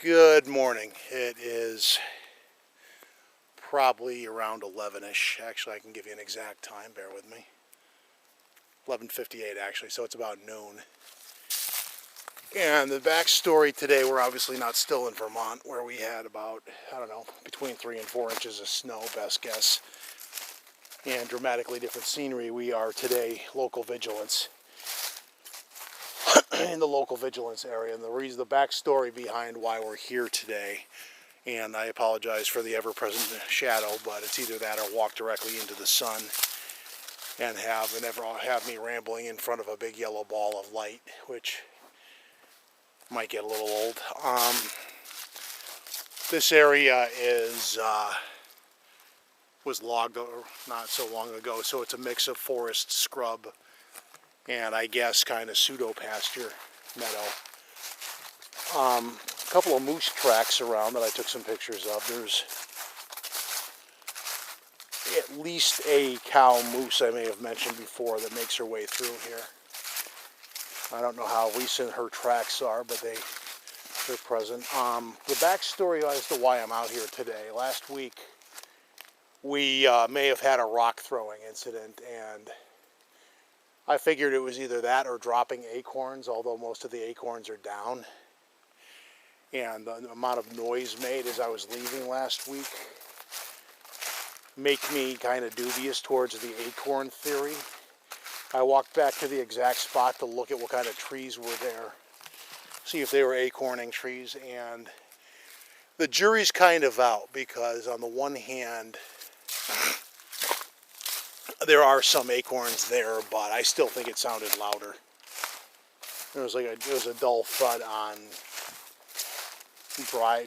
Good morning. It is probably around 11ish. Actually, I can give you an exact time. Bear with me. 11:58 actually, so it's about noon. And the backstory today, we're obviously not still in Vermont, where we had about, I don't know, between 3 and 4 inches of snow, best guess, and dramatically different scenery. We are today local vigilance in the local vigilance area. And the backstory behind why we're here today, and I apologize for the ever-present shadow, but it's either that or walk directly into the sun and have me rambling in front of a big yellow ball of light, which might get a little old. This area was logged not so long ago, so it's a mix of forest, scrub, and I guess kind of pseudo pasture meadow. A couple of moose tracks around that I took some pictures of. There's at least a cow moose I may have mentioned before that makes her way through here. I don't know how recent her tracks are, but they're present. The backstory as to why I'm out here today. Last week we may have had a rock throwing incident, and I figured it was either that or dropping acorns, although most of the acorns are down. And the amount of noise made as I was leaving last week make me kind of dubious towards the acorn theory. I walked back to the exact spot to look at what kind of trees were there, see if they were acorning trees, and the jury's kind of out, because on the one hand there are some acorns there, but I still think it sounded louder. There was a dull thud on dry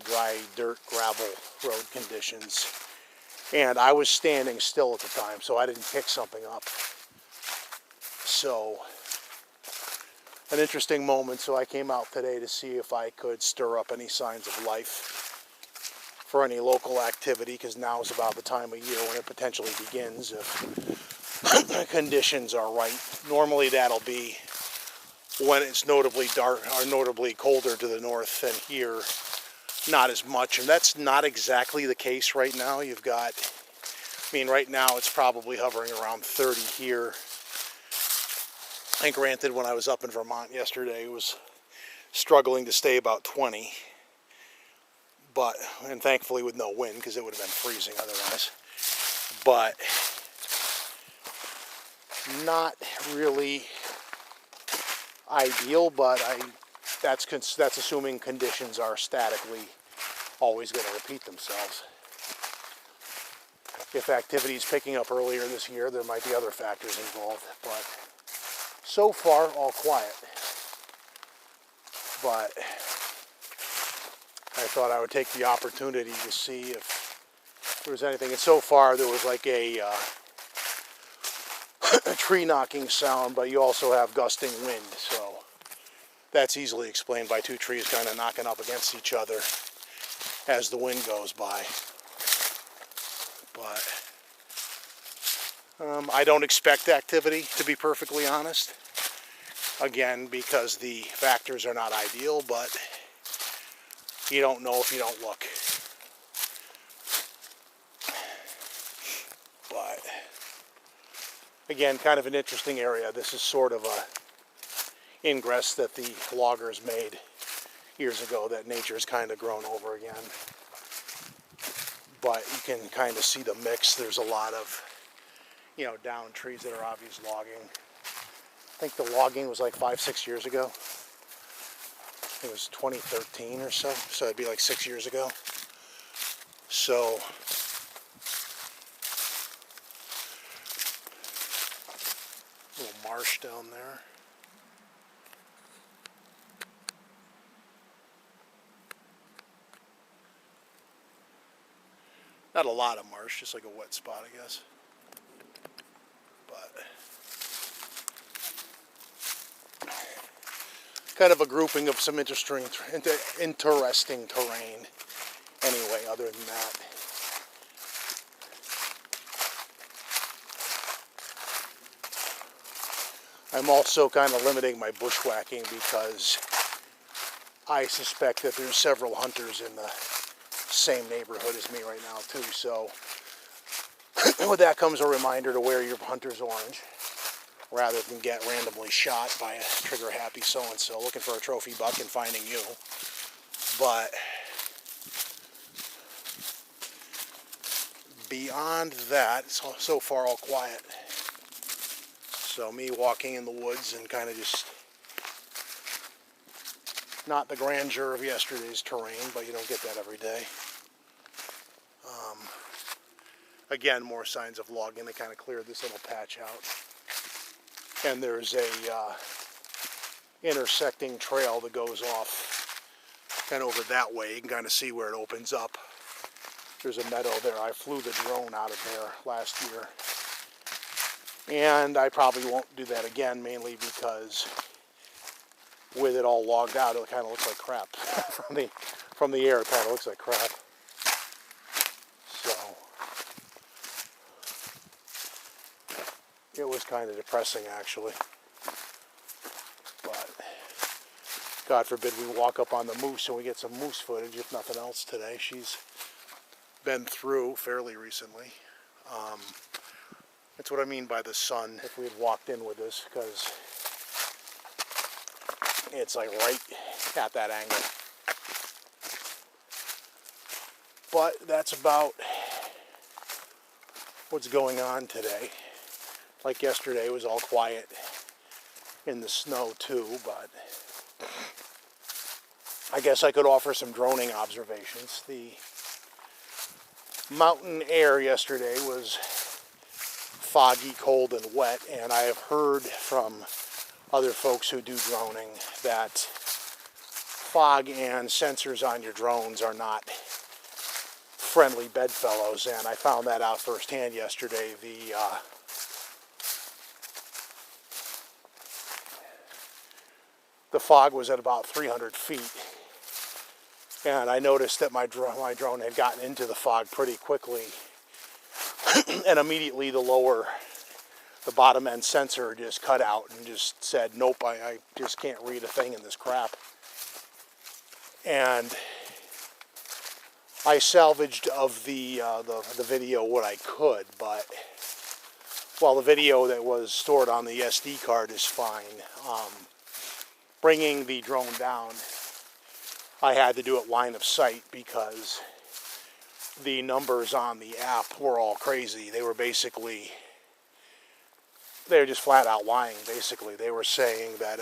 dirt gravel road conditions, and I was standing still at the time, so I didn't pick something up. So an interesting moment. So I came out today to see if I could stir up any signs of life for any local activity, because now is about the time of year when it potentially begins if conditions are right. Normally that'll be when it's notably dark or notably colder to the north than here. Not as much, and that's not exactly the case right now. Right now it's probably hovering around 30 here. And granted, when I was up in Vermont yesterday, it was struggling to stay about 20. And thankfully with no wind, because it would have been freezing otherwise. But not really ideal, but that's assuming conditions are statically always going to repeat themselves. If activity is picking up earlier this year, there might be other factors involved, but so far all quiet. But I thought I would take the opportunity to see if there was anything, and so far there was like a tree knocking sound, but you also have gusting wind, so that's easily explained by two trees kind of knocking up against each other as the wind goes by. But I don't expect activity, to be perfectly honest. Again, because the factors are not ideal, but you don't know if you don't look. But again, kind of an interesting area. This is sort of a ingress that the loggers made years ago that nature's kind of grown over again. But you can kind of see the mix. There's a lot of, down trees that are obvious logging. I think the logging was like 5-6 years ago. It was 2013 or so it'd be like 6 years ago. So a little marsh down there. Not a lot of marsh, just like a wet spot, I guess. But kind of a grouping of some interesting terrain. Anyway, other than that, I'm also kind of limiting my bushwhacking because I suspect that there's several hunters in the same neighborhood as me right now too, so with that comes a reminder to wear your hunter's orange rather than get randomly shot by a trigger happy so-and-so looking for a trophy buck and finding you. But beyond that, it's so far all quiet. So me walking in the woods and kind of just not the grandeur of yesterday's terrain, but you don't get that every day. Again, more signs of logging. They kind of cleared this little patch out. And there's a intersecting trail that goes off kind of over that way. You can kind of see where it opens up. There's a meadow there. I flew the drone out of there last year. And I probably won't do that again, mainly because with it all logged out, it kind of looks like crap. from the air, it kind of looks like crap. So it was kind of depressing, actually. But God forbid we walk up on the moose and we get some moose footage, if nothing else today. She's been through fairly recently. That's what I mean by the sun. If we had walked in with this, because it's like right at that angle. But that's about what's going on today. Like yesterday, it was all quiet in the snow too, but I guess I could offer some droning observations. The mountain air yesterday was foggy, cold, and wet, and I have heard from other folks who do droning that fog and sensors on your drones are not friendly bedfellows, and I found that out firsthand yesterday. The fog was at about 300 feet, and I noticed that my drone had gotten into the fog pretty quickly, and immediately the bottom end sensor just cut out and just said, nope, I just can't read a thing in this crap. And I salvaged of the video what I could, but while the video that was stored on the SD card is fine, bringing the drone down, I had to do it line of sight because the numbers on the app were all crazy. They were just flat out lying, basically. They were saying that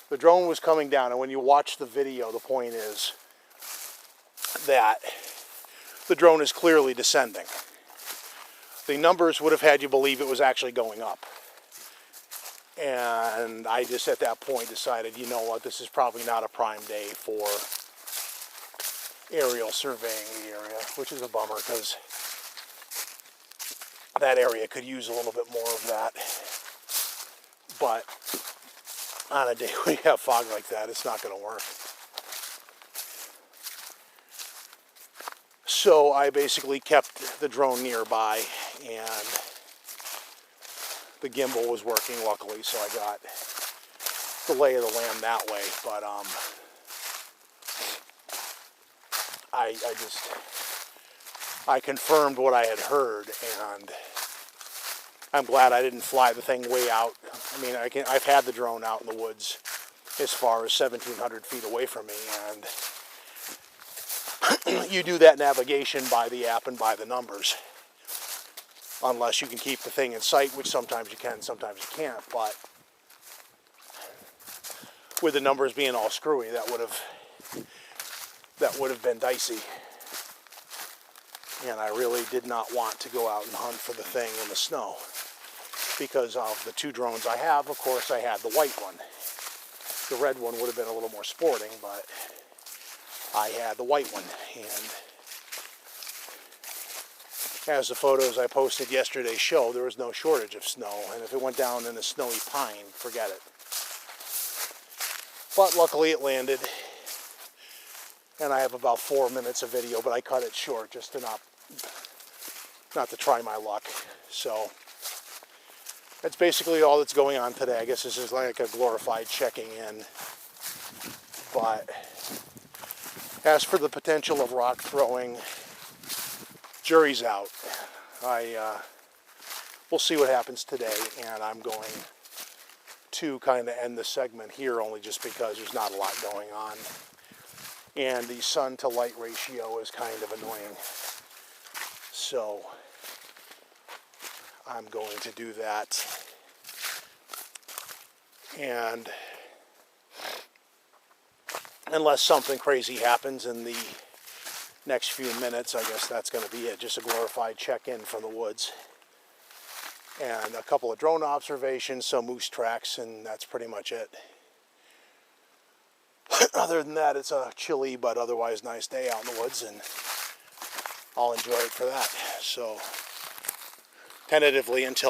the drone was coming down, and when you watch the video, the point is that the drone is clearly descending. The numbers would have had you believe it was actually going up. And I just at that point decided, you know what, this is probably not a prime day for aerial surveying the area, which is a bummer because that area could use a little bit more of that. But on a day when you have fog like that, it's not going to work. So I basically kept the drone nearby, and the gimbal was working, luckily, so I got the lay of the land that way. But I confirmed what I had heard, and I'm glad I didn't fly the thing way out. I mean, I've had the drone out in the woods as far as 1,700 feet away from me, and you do that navigation by the app and by the numbers, unless you can keep the thing in sight, which sometimes you can, sometimes you can't. But with the numbers being all screwy, that would have been dicey. And I really did not want to go out and hunt for the thing in the snow. Because of the two drones I have, of course, I had the white one. The red one would have been a little more sporting, but I had the white one. And as the photos I posted yesterday show, there was no shortage of snow. And if it went down in a snowy pine, forget it. But luckily it landed. And I have about 4 minutes of video, but I cut it short just to not to try my luck. So that's basically all that's going on today. I guess this is like a glorified checking in. But as for the potential of rock throwing, jury's out. We'll see what happens today, and I'm going to kind of end the segment here only just because there's not a lot going on. And the sun to light ratio is kind of annoying. So I'm going to do that. And unless something crazy happens in the next few minutes, I guess that's going to be it. Just a glorified check-in from the woods. And a couple of drone observations, some moose tracks, and that's pretty much it. Other than that, it's a chilly but otherwise nice day out in the woods, and I'll enjoy it for that. So, tentatively until